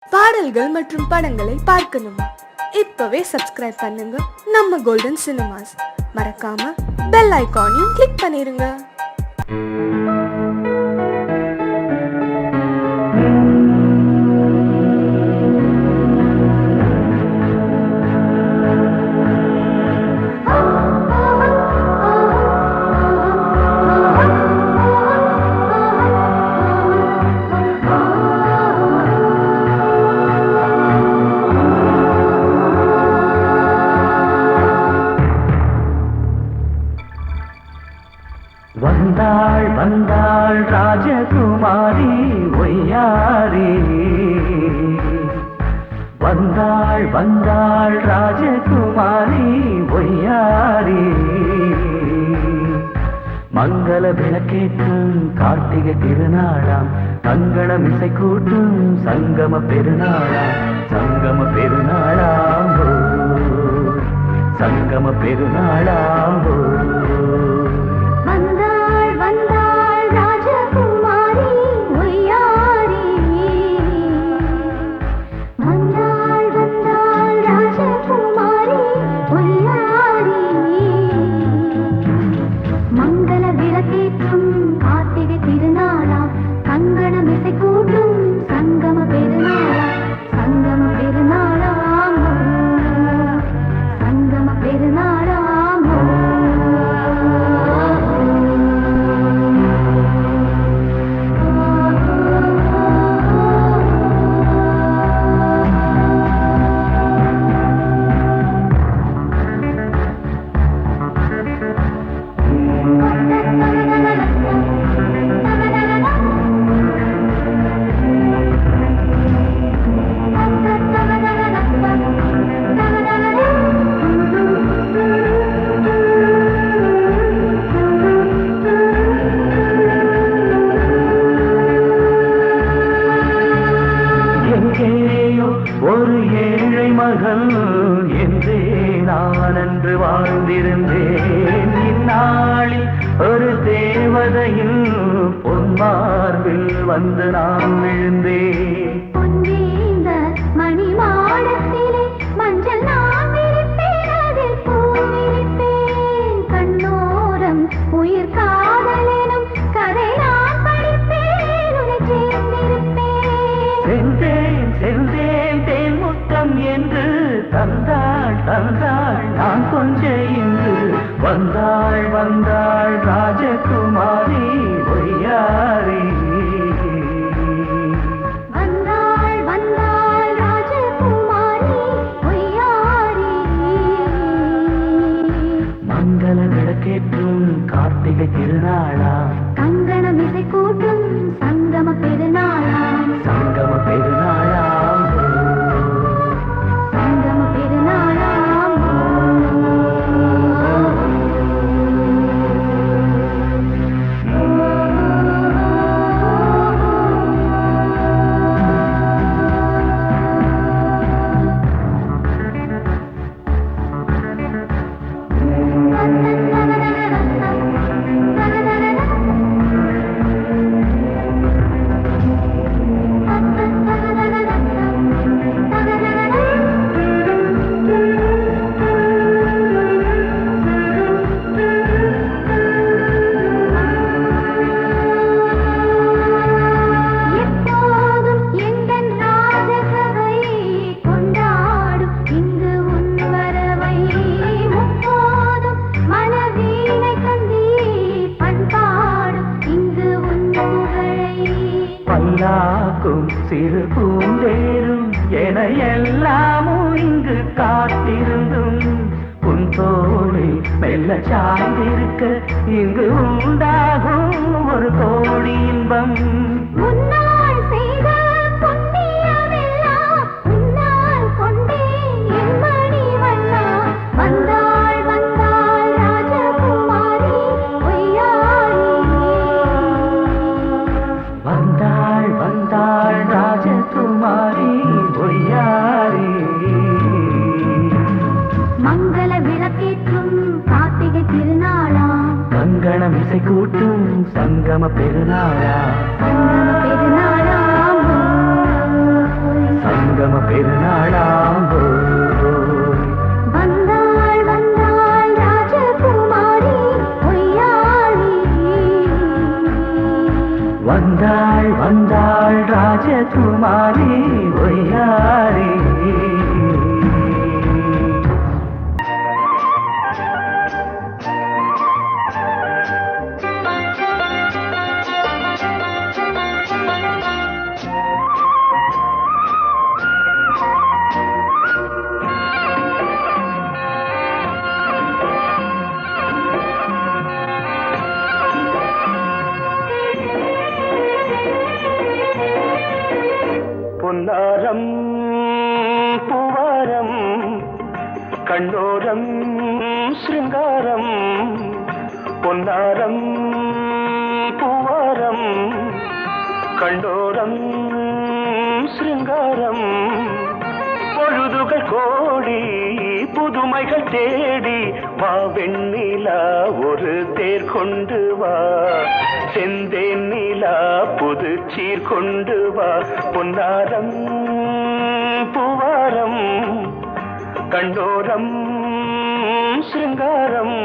பாடல்கள் மற்றும் படங்களை பார்க்கணுமா? இப்பவே சப்ஸ்கிரைப் பண்ணுங்க நம்ம கோல்டன் சினிமாஸ். மறக்காம பெல் ஐகானையும் கிளிக் பண்ணிருங்க. வந்தாள் வந்தாள் ராஜகுமாரி ஒய்யாரி, வந்தாள் வந்தாள் ராஜகுமாரி ஒய்யாரி. மங்கள விளக்கேற்றும் கார்த்திகை திருநாளாம், கங்கணம் இசை கூட்டும் சங்கம பெருநாளாம், சங்கம பெருநாளாம் ஹோ, சங்கம பெருநாளாம் ஹோ. ஒரு ஏழை மகள் என்றே நான் அன்று வாழ்ந்திருந்தேன். இந்நாளில் ஒரு தேவதையில் பொன்மார்பில் வந்து நான் விழுந்தேன். மணி மாடத்திலே மஞ்சள் நான் விரிப்பேன், அதில் பூ விரிப்பேன். கண்ணோரம் உயிர் காதலெனும் கதை நான் படிப்பேன், உன்னை சேர்ந்திருப்பேன். சென்றேன் சென்றேன் தேன் முத்தம் என்று தந்தாள் தந்தாள் நான் கொஞ்ச இன்று. வந்தாள் வந்தாள் ராஜகுமாரி ஒய்யாரி, வந்தாள் வந்தாள் ராஜகுமாரி ஒய்யாரி. மங்கள விளக்கேற்றும் கார்த்திகை திருநாளா, கங்கணம் இசை கூட்டும் சங்கம பெருநாளா, சங்கம பெருநாளாம் சங்கம பெருநாளாம். பல்லாக்கும் சிறு பூந்தேரும் என எல்லாமும் இங்கு காத்திருந்தும் உன் தோளில் மெல்ல சாய்ந்திருக்க இங்கு உண்டாகும் ஒரு கோடி இன்பம். முன்னால் செய்த புண்ணியமெல்லாம் உன்னால் கொண்டேன் என் மணி வண்ணா. வந்தாள் வந்தாள் ராஜகுமாரி ஒய்யாரி, வந்தாள் வந்தாள் ராஜகுமாரி ஒய்யாரி. மங்கள விளக்கேற்றும் கார்த்திகை திருநாளா, கங்கணம் இசை கூட்டும் சங்கம பெருநாளா, சங்கம பெருநாளா. பெருநாளாம்போய் வந்தாள் வந்தாள் ராஜகுமாரி பொய்யாரி வந்தாள் வந்தாள் ராஜகுமாரி ஒய்யாரி பொன்னாரம் பூவாரம் கண்ணோரம் சிருங்காரம் பொன்னாரம் பூவாரம் கண்ணோரம் சிருங்காரம் பொழுதுகள் கோடி புதுமைகள் தேடி வா வெண்ணிலா ஒரு தேர் கொண்டு வா செந்தேன் நிலா புது சீர் கொண்டு வா பொன்னாரம் பூவாரம் கண்டோரம் சிருங்காரம்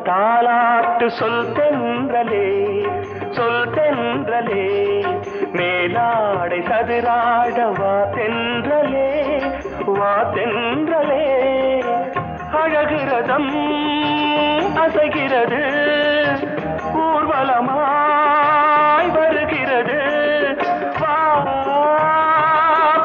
தாலாட்டு சொல் தென்றலே மேலாடை சதுராட வா தென்றலே அழகிறதம் அசைகிறது ஊர்வலமாய் வருகிறது வா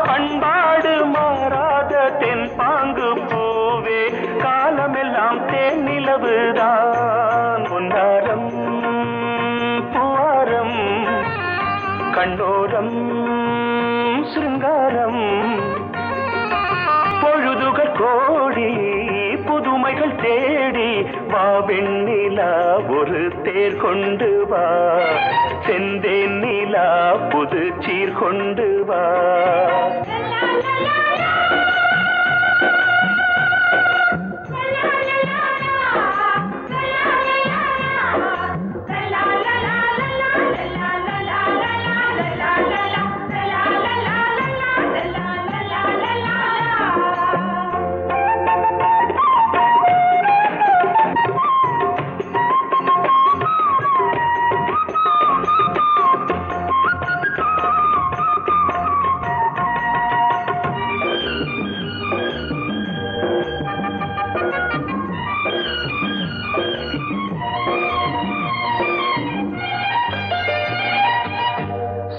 பண்பாடு மாறாத தென் பாங்கு பூவே காலமெல்லாம் தேன் நிலவுதான் பொன்னாரம் பூவாரம் கண்ணோரம் சிருங்காரம் பொழுதுகள் கோடி புதுமைகள் தேடி வா வெண்ணிலா ஒரு தேர் கொண்டு வா செந்தேன் நிலா புது சீர் கொண்டு வா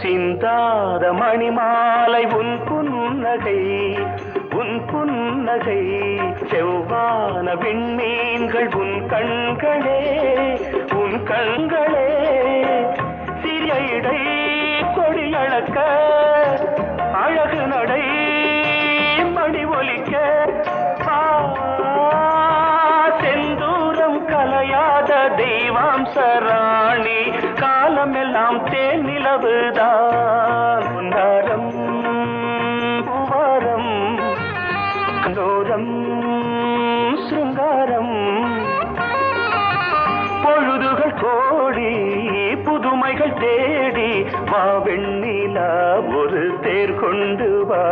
சிந்தாத மணிமாலை உன் புன்னகை செவ்வான விண்மீன்கள் உன் கண்களே சிறிய இடை கொடியளக்க அழகு நடை மணி ஒலிக்க செந்தூரம் கலையாத தெய்வாம்சராணி காலமெல்லாம் தேன் நிலவுதான் பொன்னாரம் பூவாரம் கண்டோரம் சிருங்காரம் பொழுதுகள் கோடி புதுமைகள் தேடி வா வெண்ணிலா ஒரு தேர் கொண்டு வா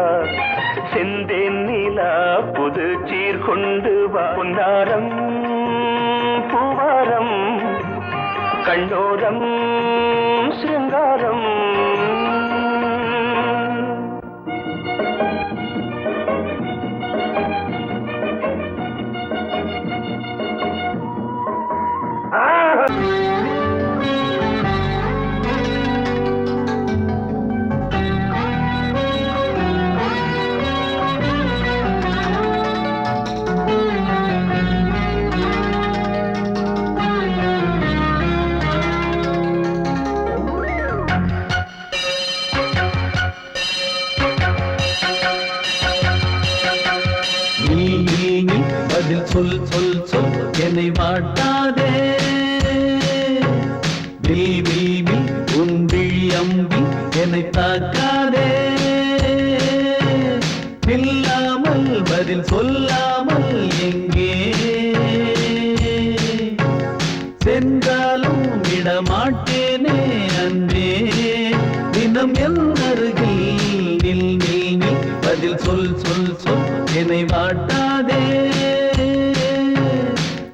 செந்தேன் நிலா புது சீர் கொண்டு வா பொன்னாரம் பூவாரம் கண்டோரம் சிருங்காரம் பதில் சொல் சொல் சொல் என்னை வாட்டாதே. வில் வில் வில் உன் விழி அம்பி என்னை தாக்காதே. இல்லாமல் பதில் சொல்லாமல் எங்கே சென்றாலும் விடமாட்டேனே அன்பே. தினம் என் அருகில் நில் நில் நில் பதில் சொல் சொல் சொல் என்னை வாட்டாதே.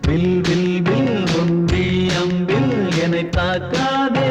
வில் வில் வில் உன் விழி அம்பில் என்னை தாக்காதே.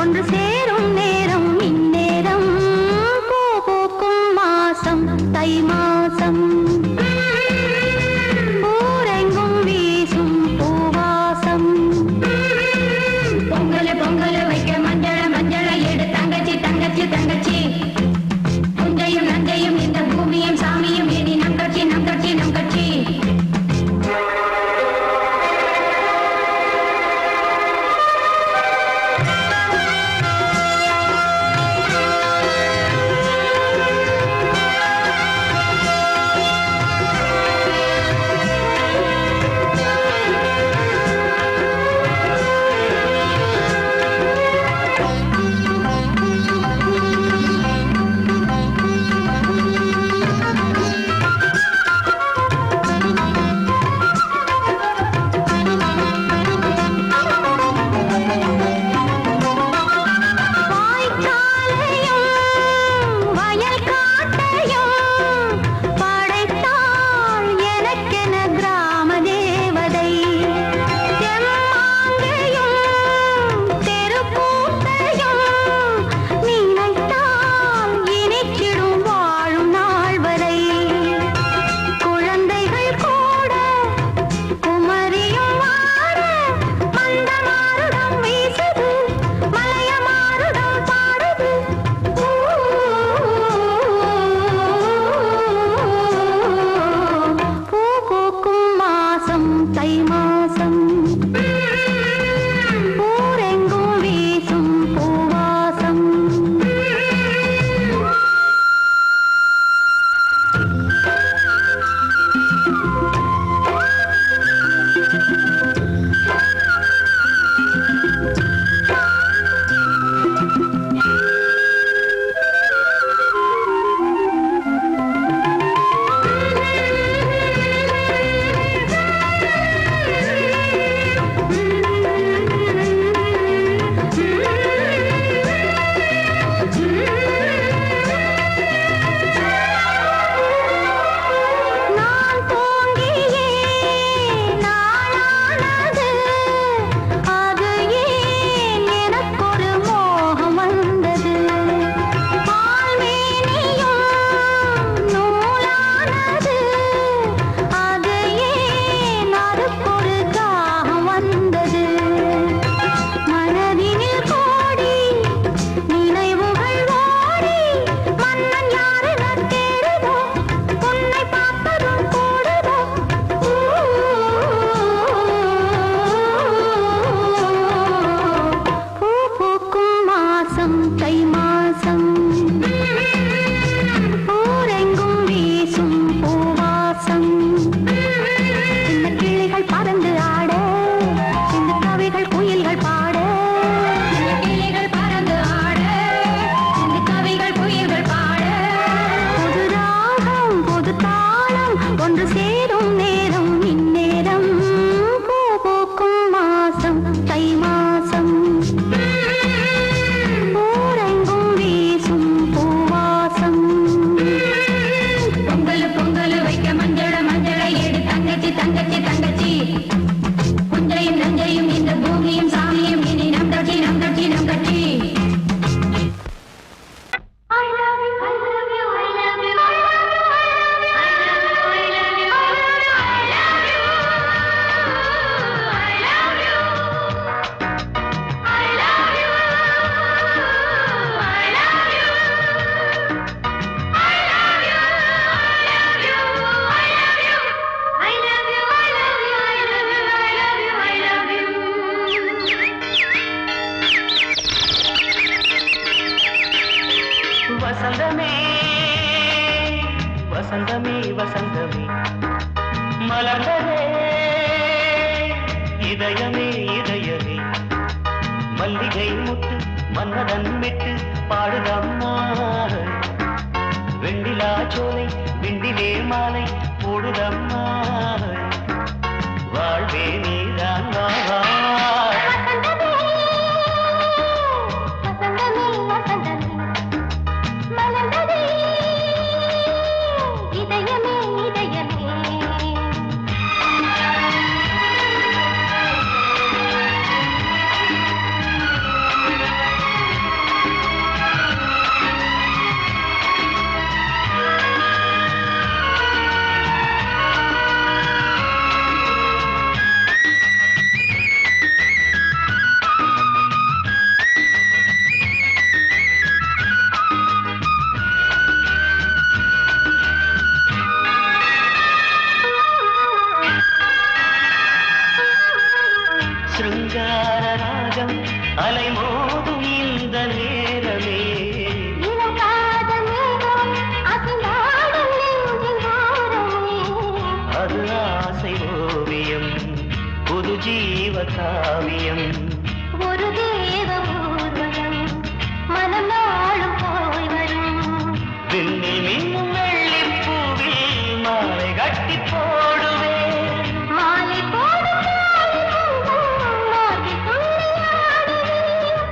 ஒன்று சேரும் நேரம் பொங்கல் பொங்கல் வைக்க மஞ்சள மஞ்சள எடு தங்கச்சி தங்கச்சி தங்கச்சி புஞ்சையும் நஞ்சையும் இந்த பூமியும் சாமியும் இனி நம் கட்சி நம் கட்சி நம் கட்சி வசந்தமே வசந்தமே மலர்ந்ததே இதயமே இதயமே மல்லிகை முட்டு மன்னதன் விட்டு பாடுதம்மா வெண்ணிலா சோலை விண்டிலே மாலை போடுதம்மா வாழ்வே நீதான் வா மோதும் இந்த நேரமே அது ஆசை ஓவியம் புது ஜீவ காவியம் ஒரு தேவ ஊர்வலம் மனம் நாளும் போய் வரும் விண்ணில் மின்னும் வெள்ளிப் பூவில் மாலை கட்டி போடுவேன் மாலை போடும்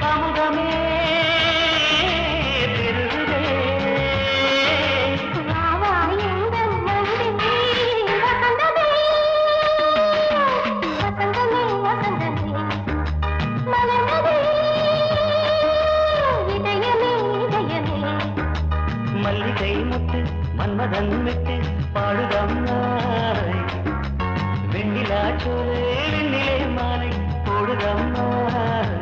அமுதமே பெருகுதே மல்லிகை முத்து மன்மதன் விட்டு பாடுதம்மாய் வெண்ணிலா சோலை வெண்ணிலே மாலை போடுதம்மாய்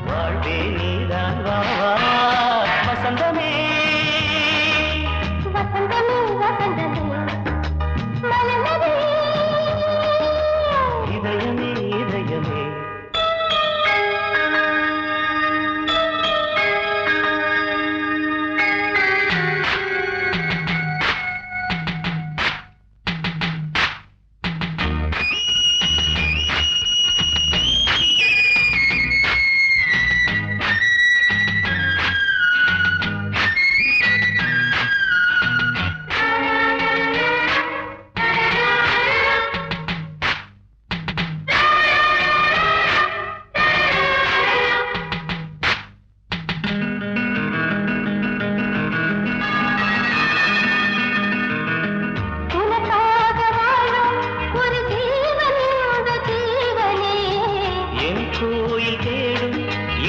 வாழ்வே நீதான் வா வா, வசந்தமே இதயமே இதயமே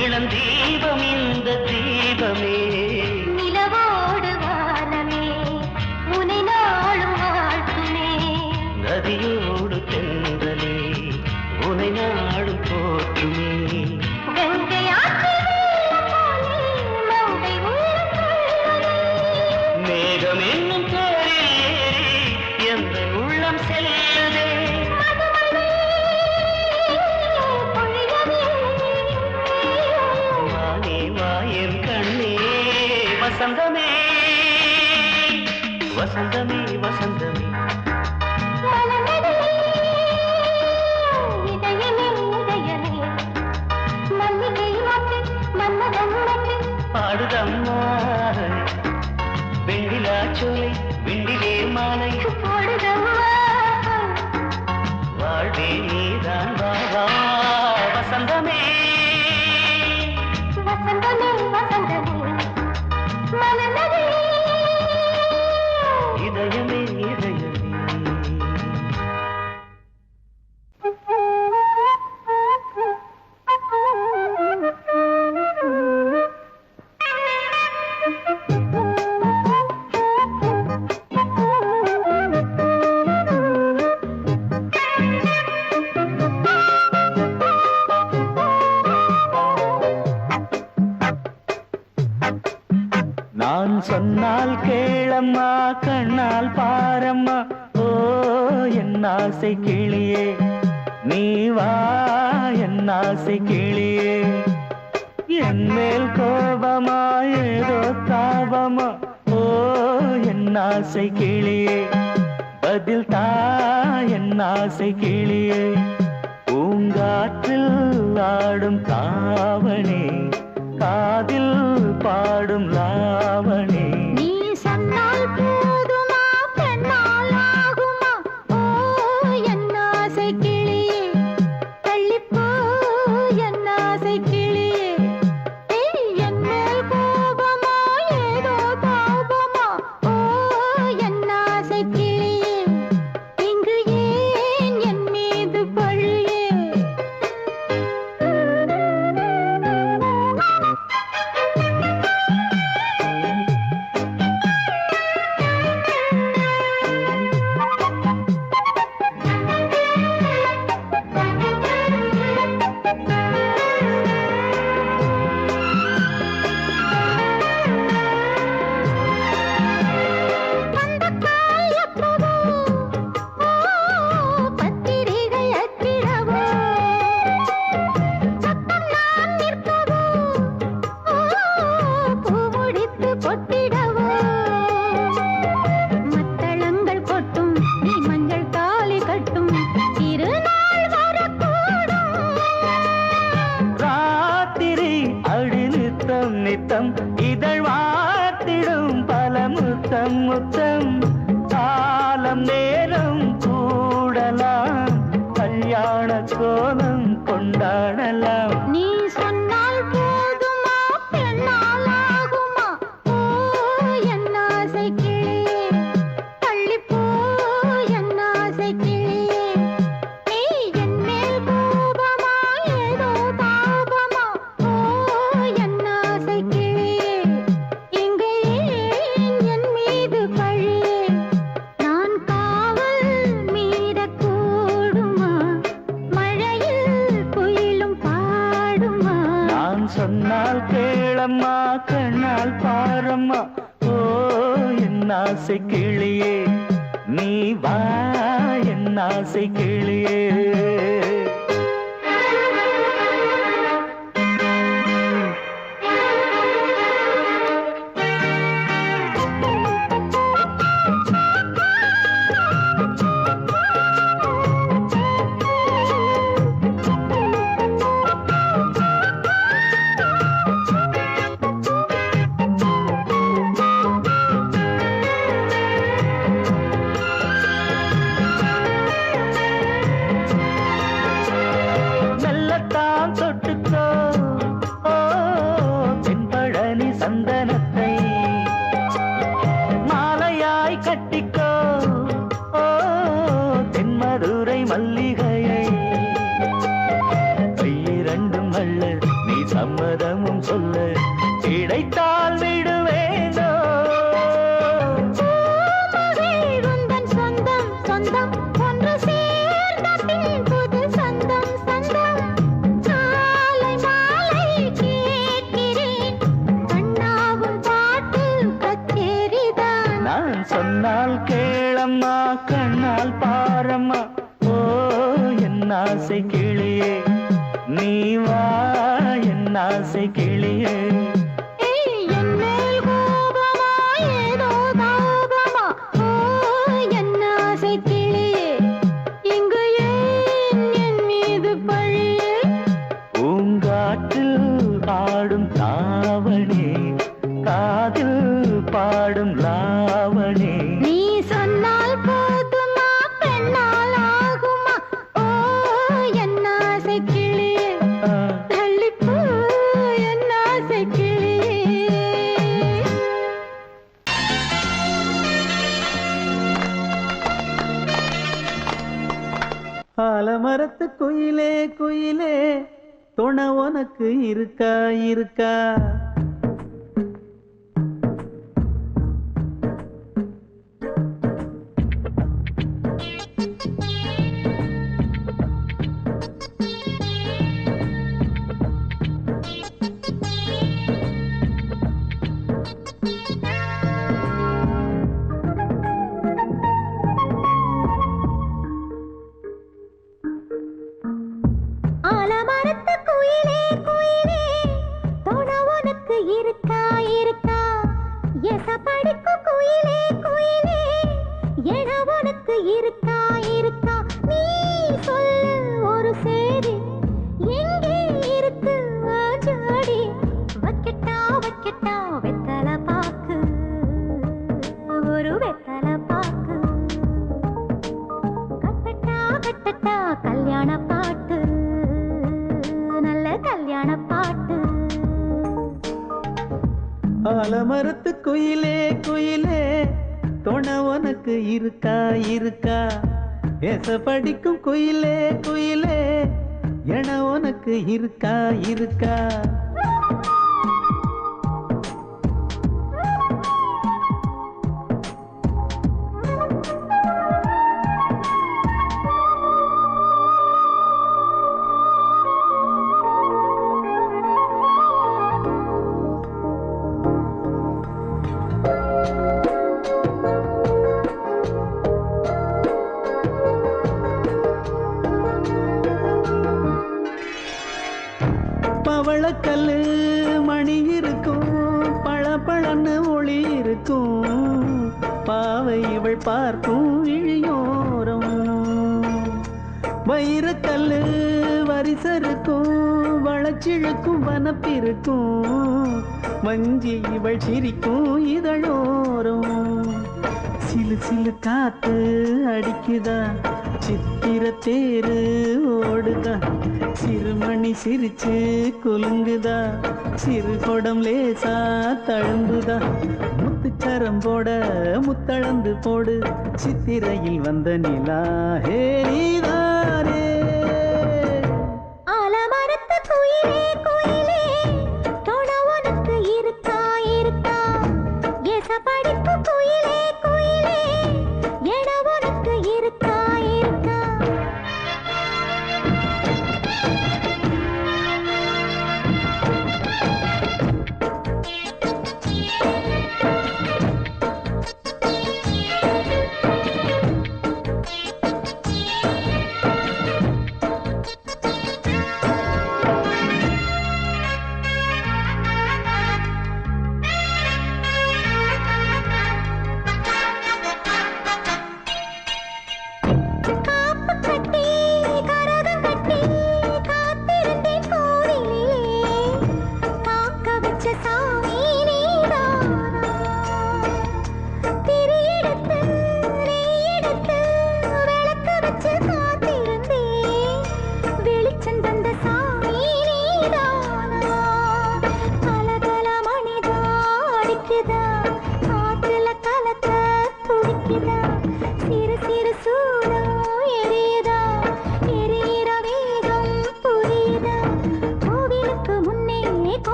இளம் தீபம் இந்த தீபமே நிலவோடு வானமே உனை நாளும் வாழ்த்துமே நதியோடு தென்றலே உனை நாடும் போற்றுமே கங்கை ஆற்றில் மங்கை உள்ளம் மேகம் என்னும் தேரில் ஏறி எந்த உள்ளம் செல்லுதே வானே வாயன் கண்ணே வசந்தமே வசந்தமே வசந்தமே பாடுதம்மா வெண்ணிலா சோலை வெண்ணிலே மாலை வாழ்வே நீதான் வா வா, வசந்தமே இதயமே இதயமே நான் சொன்னால் கேளம்மா கண்ணால் பாரம்மா ஓ என் ஆசை கிளியே நீ வா என் ஆசை கிளியே என் மேல் கோபமா ஏதோ தாபமா ஓ என் ஆசை கிளியே பதில் தா என் ஆசை கிளியே பூங்காற்றில் ஆடும் தாவணி காதில் பாடும் லாவணி நீ சொன்னால் போதுமா பெண்ணால் ஆகுமா ஓ என் ஆசை கிளியே தள்ளிப்போ என் ஆசை கிளியே என் மேல் கோபமா ஏதோ தாபமா ஓ என் ஆசை கிளியே இங்கு ஏன் என் மீது பழியே நித்தம் இதழ் வாத்திடும் பல முத்தம் முத்தம் காலம் நேரம் கூடலாம் கல்யாண கோலம் கொண்டாடலாம் நீ சொன்னால் போதுமா பெண்ணால் ஆகுமா ஓ என் ஆசை கிளியே தள்ளிப்போ என் ஆசை கிளியே நீ என் மேல் கோபமா ஏதோ தாபமா ஓ என் ஆசை கிளியே இங்கே என் மீது பழியே நான் காவல் மீறக்கூடுமா மழையில் குயிலும் பாடுமா நான் சொன்னால் கேளம்மா கண்ணால் பாரம்மா ஓ என் ஆசை கிளியே நீ வா என் ஆசை கிளியே மெல்லத்தான் தொட்டுக்கோ ஓ தென்பழனி சந்தனத்தை மாலையாய் கட்டிக்கோ ஓ தென்மதுரை மல்லிகையை கையிரண்டும் அள்ள நீ சம்மதமும் சொல்ல கிடைத்தால் விடுவேனோ உந்தன் சொந்தம் சொந்தம் ஒன்று சேர்ந்த பின் புது சொந்தம் சொந்தம் காலை மாலை கேட்கிறேன் கண்ணாவும் பாட்டு கச்சேரிதான் நான் சொன்னால் கேளம்மா கண்ணால் பாரம்மா ஓ என் ஆசை கிளியே நீ வா என் ஆசை கிளியே என் மேல் கோபமா ஏதோ தாபமா ஓ என் ஆசை கிளியே இங்கு ஏன் என் மீது பழியே பூங்காற்றில் ஆடும் தாவணி காதில் பாடும் லாவணி நீ சொன்னால் போதுமா பெண்ணால் ஆகுமா ஓ என் ஆசை கிளியே தள்ளிப்போ என் ஆசை கிளியே ஆலமரத்து குயிலே குயிலே துணை உனக்கு இருக்கா இருக்கா ஆலமரத்து குயிலே குயிலே துணை உனக்கு இருக்கா இருக்கா எசப்படிக்கும் குயிலே குயிலே என உனக்கு இருக்கா இருக்கா நீ சொல்லு ஒரு சேதி எங்கே இருக்கு ஜோடி வைக்கட்டா வைக்கட்டா வெத்தலை பாக்கு ஒரு வெத்தலை பாக்கு கட்டட்டா கட்டட்டா கல்யாண பாட்டு நல்ல கல்யாண பாட்டு ஆலமரத்து குயிலே குயிலே துணை உனக்கு இருக்கா இருக்கா எச படிக்கும் குயிலே குயிலே என உனக்கு இருக்கா இருக்கா பவளக்கல்லு மணி இருக்கும் பளபளன்னு ஒளி இருக்கும் பாவை இவள் பார்க்கும் இழியோரம் வைரக்கல்லு பரிசருக்கும் வளச்சிழுக்கும் வனப்பிருக்கும் மஞ்சி இவள் சிரிக்கும் இதழோரும் சிலு சிலு காத்து அடிக்குதா சித்திர தேரு ஓடுதா சிறுமணி சிரிச்சு குலுங்குதா சிறு கொடம் லேசா தழும்புதா முத்துச்சரம் போட முத்தளந்து போடு சித்திரையில் வந்த நிலா ஹே நீதானே ஆலமரத்து குயிலே குயிலே தொட உனக்கு இருக்கா இருக்கா ஏச படிப்பு குயிலே குயிலே எட உனக்கு இருக்கா இருக்கா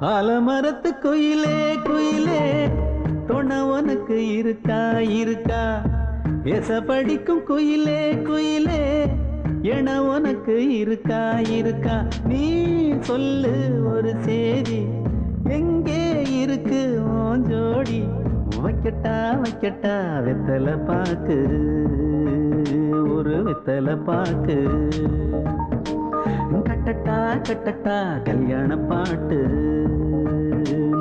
ஆலமரத்து குயிலே குயிலே துணை உனக்கு இருக்கா இருக்கா எச படிக்கும் குயிலே குயிலே என உனக்கு இருக்கா இருக்கா நீ சொல்லு ஒரு சேதி எங்கே இருக்கு உன் ஜோடி வைக்கட்டா வைக்கட்டா வெத்தலை பாக்கு ஒரு வெத்தலை பாக்கு கட்டட்டா கட்டட்டா கல்யாண பாட்டு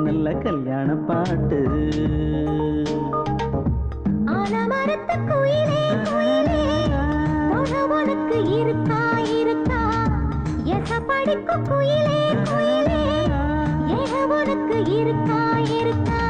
நல்ல கல்யாண பாட்டு ஆலமரத்து குயிலே குயிலே தொட உனக்கு இருக்கா இருக்கா எச படிக்கும் குயிலே குயிலே எட உனக்கு இருக்கா இருக்கா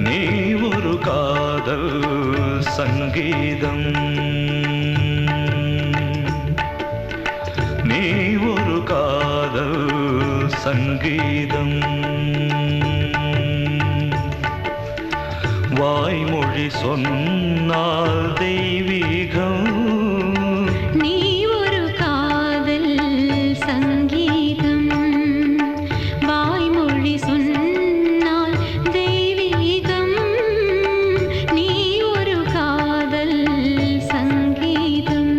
நீ ஒரு காதல் சங்கீதம் நீ ஒரு காதல் சங்கீதம் வாய்மொழி சொன்னால் தெய்வீகம் நீ ஒரு காதல் சங்கீதம் வாய்மொழி சொன்னால் தெய்வீகம் நீ ஒரு காதல் சங்கீதம்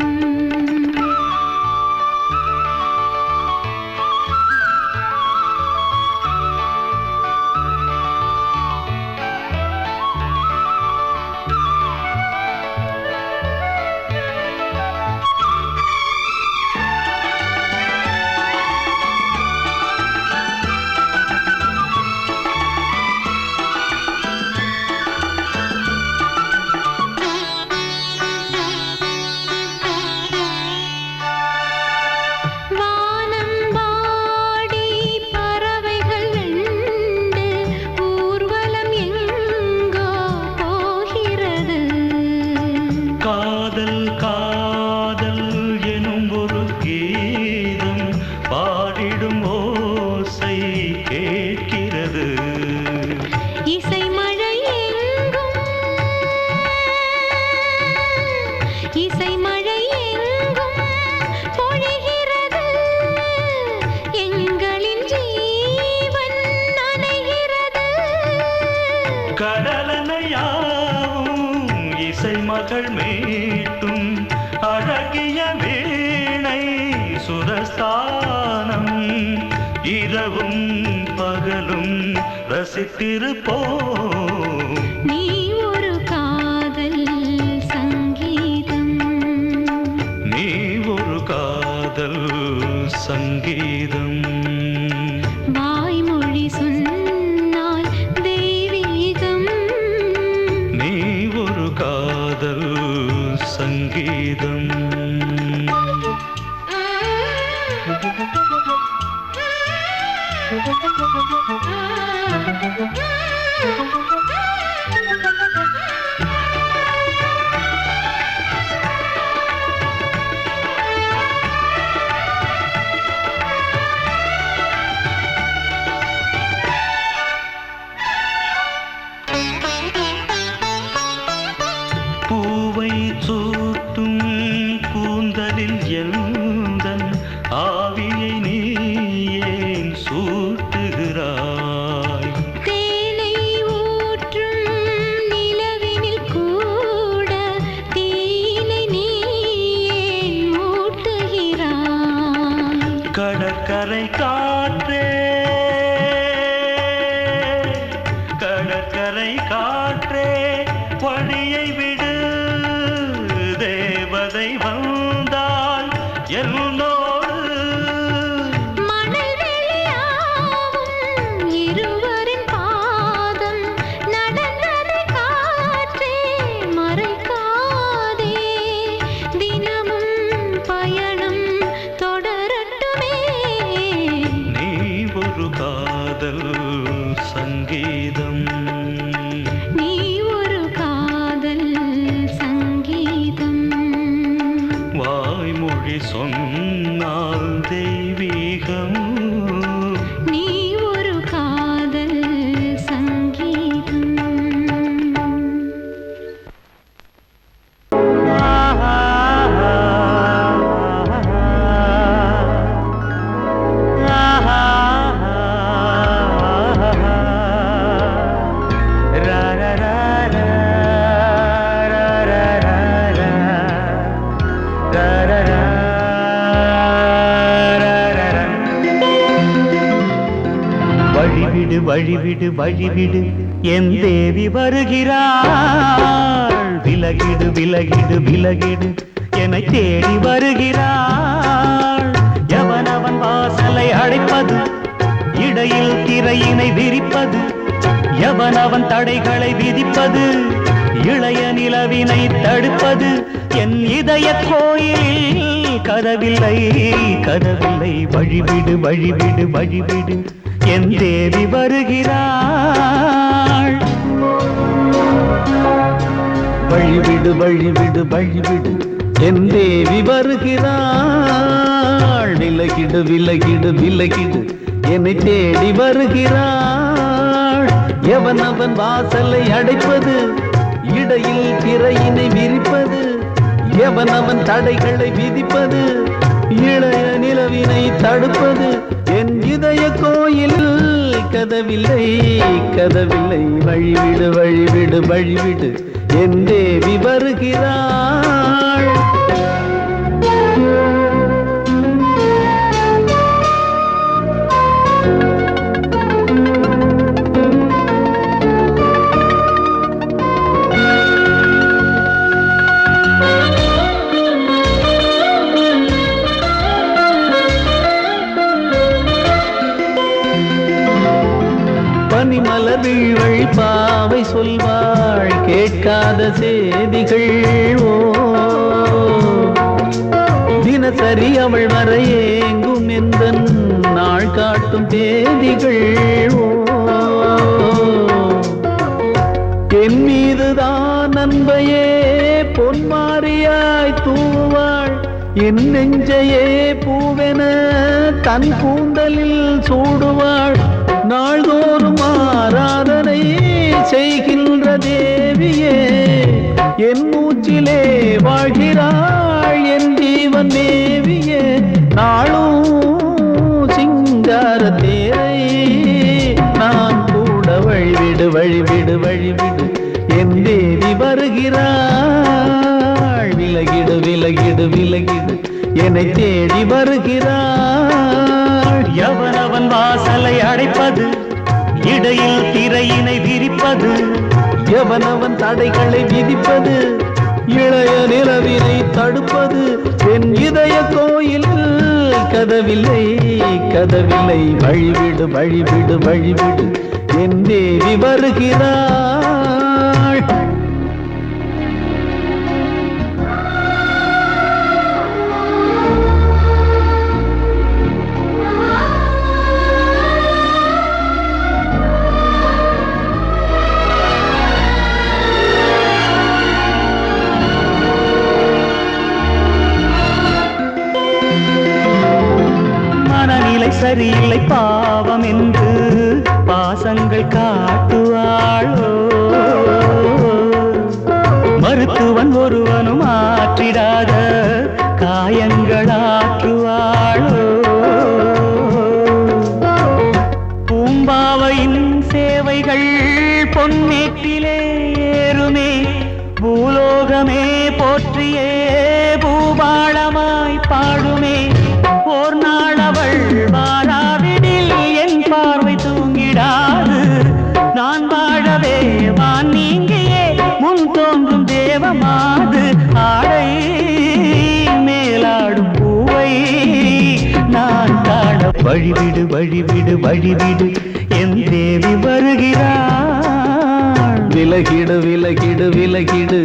மகள் மீட்டும் அழகிய வீணை சுரஸ்தானம் இரவும் பகலும் ரசித்திருப்போம். நீ ஒரு காதல் சங்கீதம், நீ ஒரு காதல் சங்கீதம். வாய்மொழி சொன்னால் தெய்வீகம், நீ ஒரு காதல் சங்கீதம். பூவை சூட்டும் கூந்தலில் எந்தன் ஆவியை நீ ஏன் சூட்டுகிறாய்? தேனை ஊற்றும் நிலவினில் கூட தீனை நீ ஏன் மூட்டுகிறாய்? கடற்கரை காற்றே, கடற்கரை காற்றே வழியை விடு. தேவதை வந்தால் என்னோடு மணல் வெளியாகும் இருவரின் பாதம் நடந்ததை காற்றே மறைக்காதே. தினமும் பயணம் தொடரட்டுமே. நீ ஒரு காதல் சங்கீதம். நீ ஒரு காதல் சங்கீதம், வாய்மொழி சொன்னால் தெய்வீகம். நீ ஒரு காதல் சங்கீதம். வழிவிடு வழிவிடு வழிவிடு என் தேவி வருகிறாள். விலகிடு விலகிடு விலகிடு என்னை தேடி வருகிறாள். எவனவன் வாசலை அடைப்பது, இடையில் திரையினை விரிப்பது, எவனவன் தடைகளை விதிப்பது, இளைய நிலவினை தடுப்பது. என் இதய கோயிலில் கதவில்லை கதவில்லை. வழிவிடு வழிவிடு வழிவிடு என் தேவி வருகிறாள். வழிவிடு வழிவிடு வழிவிடு என் தேவி வருகிறாள். விலகிடு விலகிடு விலகிடு என்னை தேடி வருகிறாள். எவனவன் வாசலை அடைப்பது, இடையில் திரையினை விரிப்பது, எவனவன் தடைகளை விதிப்பது, இளைய நிலவினை தடுப்பது. என் இதய கோயில் கதவில்லை கதவில்லை. வழிவிடு வழிவிடு வழிவிடு என் தேவி வருகிறாள். பனிமலர் வீழ்வழி பாவை சொல்வாள் கேட்காத செய்திகள். ஓ தினசரி அவள் வர ஏங்கும் எந்த நாள் காட்டும் தேதிகள். ஓ என் மீதுதான் அன்பையே பொன்மாரியாய் தூவாள். என் நெஞ்சையே பூவென தன் கூந்தலில் சூடுவாள். நாள்தோறும் ஆராதனை செய்கின்ற தேவியே என் மூச்சிலே வாழ்கிறாள். என் ஜீவன் தேவியே நாளும் சிங்கார தேரை நான் கூட. வழிவிடு வழிவிடு வழிவிடு என் தேவி வருகிறாள். வருகிறாள். விலகிடு விலகிடு விலகிடு என்னை தேடி வருகிறாள். எவனவன் வாசலை அடைப்பது, இடையில் திரையினை விரிப்பது, எவனவன் தடைகளை விதிப்பது, இளைய நிலவினை தடுப்பது, என் இதய கோயில் கதவில்லை கதவில்லை. வழிவிடு வழிவிடு வழிவிடு என் தேவி வருகிறாள். மனநிலை சரியில்லை பாவம் என்று பாசங்கள் காட்டுவாளோ. மருத்துவன் ஒருவனும் ஆற்றிடாத காயங்களாற்றுவாளோ. பூம்பாவையின் சேவைகள் பொன்னேட்டிலே ஏறுமே, பூலோகமே போற்றியே பூபாளமாய் பாடுமே. ஓர் நாள் அவள் வாராவிடில் என் பார்வை தூங்கிடாது. நான் வாழவே வான் நீங்கியே முன் தோன்றும் தேவமாது. ஆடை மேலாடும் பூவை நான் காண வழிவிடு வழிவிடு வழிவிடு என் தேவி வருகிறாள். விலகிடு விலகிடு விலகிடு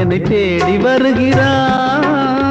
என்னை தேடி வருகிறாள்.